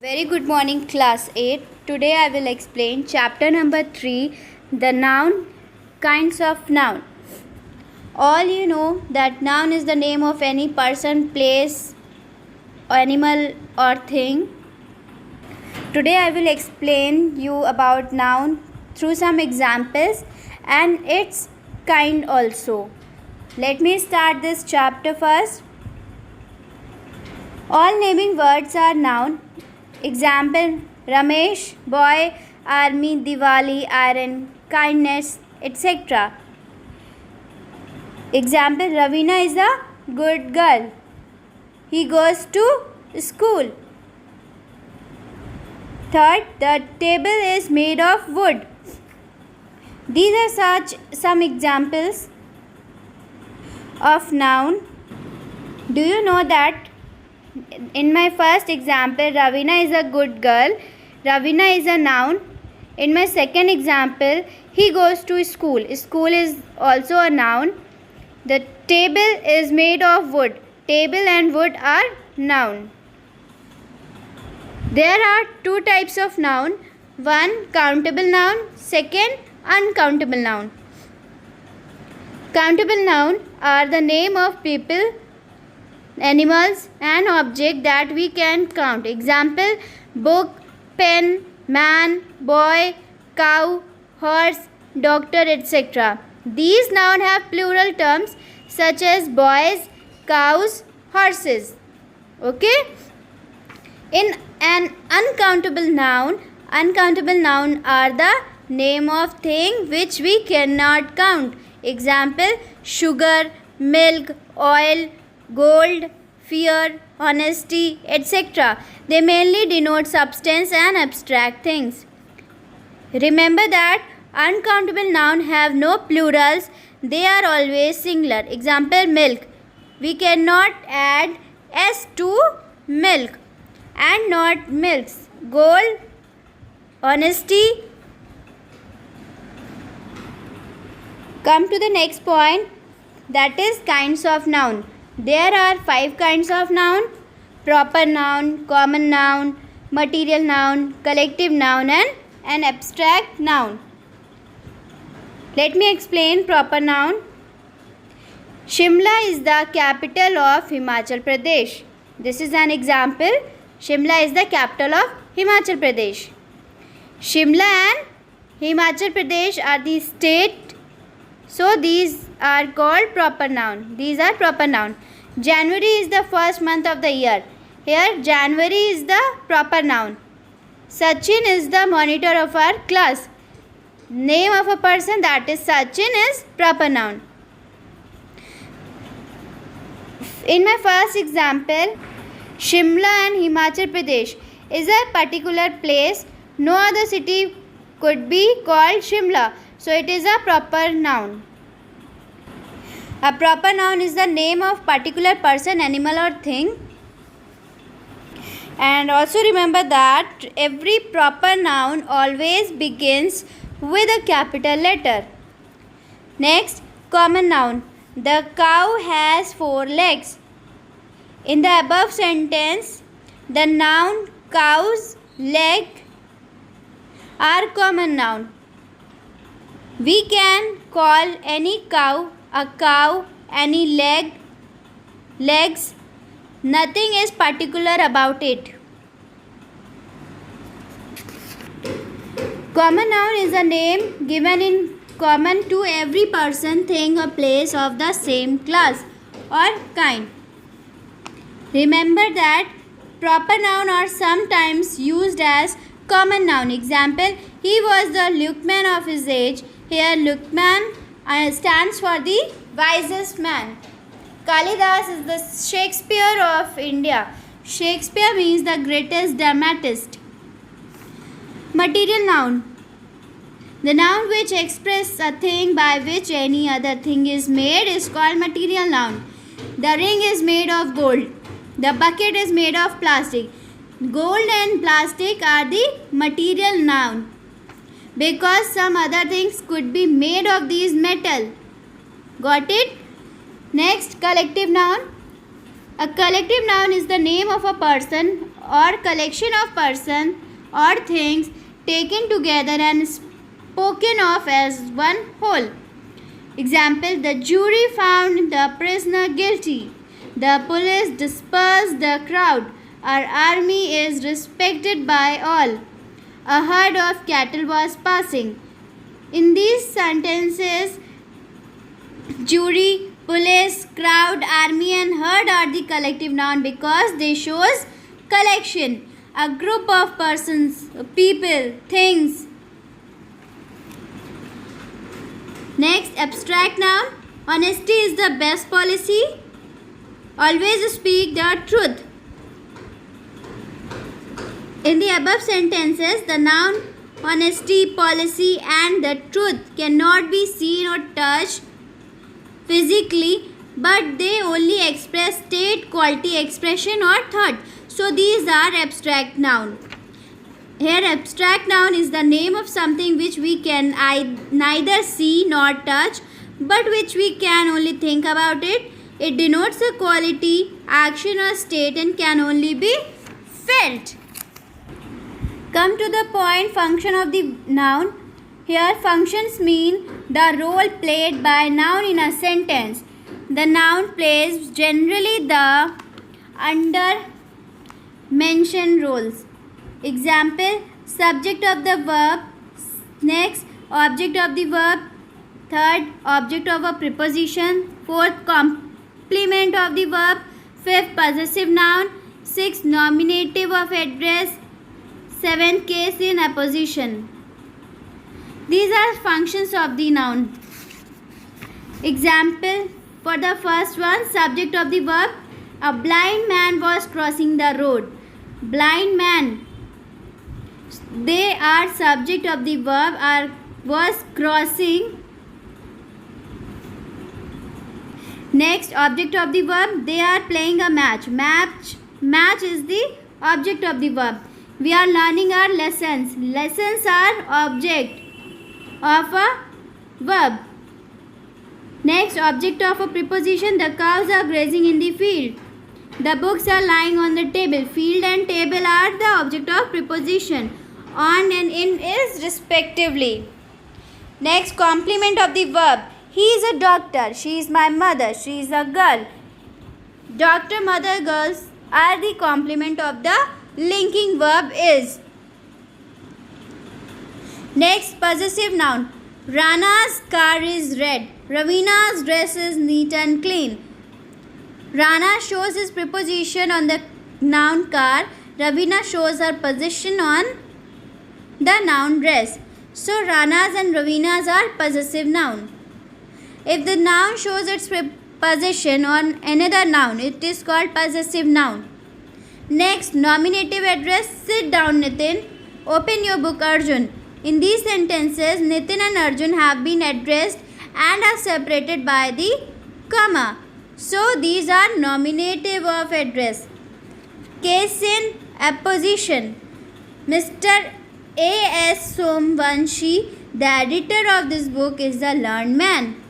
Very good morning, class 8. Today I will explain chapter number 3, the noun, kinds of noun. All you know that noun is the name of any person, place, animal or thing. Today I will explain you about noun through some examples and its kind also. Let me start this chapter first. All naming words are noun. Example: Ramesh, boy, army, Diwali, iron, kindness, etc. Example: Ravina is a good girl. He goes to school. Third, the table is made of wood. These are some examples of noun. Do you know that in my first example, Ravina is a good girl, Ravina is a noun. In my second example, he goes to school. School is also a noun. The table is made of wood. Table and wood are noun. There are two types of noun. One, countable noun. Second, uncountable noun. Countable noun are the name of people, animals and object that we can count. Example: book, pen, man, boy, cow, horse, doctor, etc. These nouns have plural terms such as boys, cows, horses. Okay? In an uncountable noun are the name of thing which we cannot count. Example: sugar, milk, oil, gold, fear, honesty, etc. They mainly denote substance and abstract things. Remember that uncountable nouns have no plurals, they are always singular. Example: milk. We cannot add s to milk and not milks. Gold, honesty. Come to the next point, that is kinds of noun. There are 5 kinds of noun: proper noun, common noun, material noun, collective noun and an abstract noun. Let me explain proper noun. Shimla is the capital of Himachal Pradesh. This is an example. Shimla is the capital of Himachal Pradesh. Shimla and Himachal Pradesh are the state, so these are called proper noun. These are proper noun. January is the first month of the year. Here January is the proper noun. Sachin is the monitor of our class. Name of a person, that is Sachin, is proper noun. In my first example, Shimla and Himachal Pradesh is a particular place. No other city could be called Shimla, so it is a proper noun. A proper noun is the name of particular person, animal or thing. And also remember that every proper noun always begins with a capital letter. Next, common noun. The cow has 4 legs. In the above sentence, the noun cow's leg are common noun. We can call any cow a cow, any leg, legs. Nothing is particular about it. Common noun is a name given in common to every person, thing or place of the same class or kind. Remember that proper noun are sometimes used as common noun. Example: he was the Lukeman of his age. Here Lukeman stands for the wisest man. Kalidas is the Shakespeare of India. Shakespeare means the greatest dramatist. Material noun. The noun which expresses a thing by which any other thing is made is called material noun. The ring is made of gold. The bucket is made of plastic. Gold and plastic are the material noun because some other things could be made of these metal. Got it? Next, collective noun. A collective noun is the name of a person or collection of person or things taken together and spoken of as one whole. Example, the jury found the prisoner guilty. The police dispersed the crowd. Our army is respected by all. A herd of cattle was passing. In these sentences, jury, police, crowd, army and herd are the collective noun because they shows collection, a group of persons, people, things. Next, abstract noun. Honesty is the best policy. Always speak the truth. In the above sentences, the noun honesty, policy and the truth cannot be seen or touched physically, but they only express state, quality, expression or thought. So these are abstract noun. Here abstract noun is the name of something which we can neither see nor touch, but which we can only think about it. It denotes a quality, action or state and can only be felt. Come to the point, function of the noun. Here functions mean the role played by noun in a sentence. The noun plays generally the under mentioned roles. Example, subject of the verb. Next, object of the verb. Third, object of a preposition. Fourth, complement of the verb. Fifth, possessive noun. Sixth, nominative of address. Seventh, case in apposition. These are functions of the noun. Example, for the first one, subject of the verb. A blind man was crossing the road. Blind man. They are subject of the verb was crossing. Next, object of the verb. They are playing a match. Match is the object of the verb. We are learning our lessons. Lessons are object of a verb. Next, object of a preposition. The cows are grazing in the field. The books are lying on the table. Field and table are the object of preposition. On and in is respectively. Next, complement of the verb. He is a doctor. She is my mother. She is a girl. Doctor, mother, girls are the complement of the linking verb is. Next, possessive noun. Rana's car is red. Ravina's dress is neat and clean. Rana shows his preposition on the noun car. Ravina shows her position on the noun dress. So Ranas and Ravinas are possessive noun. If the noun shows its position on another noun, it is called possessive noun. Next, nominative address. Sit down, Nitin. Open your book, Arjun. In these sentences, Nitin and Arjun have been addressed and are separated by the comma. So these are nominative of address. Case in apposition. Mr. A.S. Somvanshi, the editor of this book, is a learned man.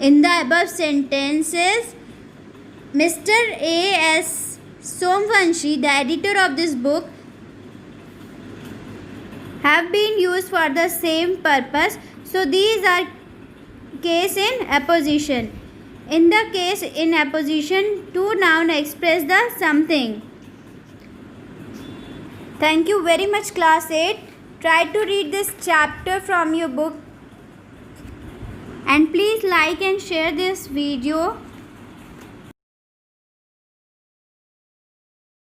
In the above sentences, Mr. A.S. Somvanshi, the editor of this book, have been used for the same purpose. So these are case in apposition. In the case in apposition, two nouns express the something. Thank you very much, class 8. Try to read this chapter from your book. And please like and share this video.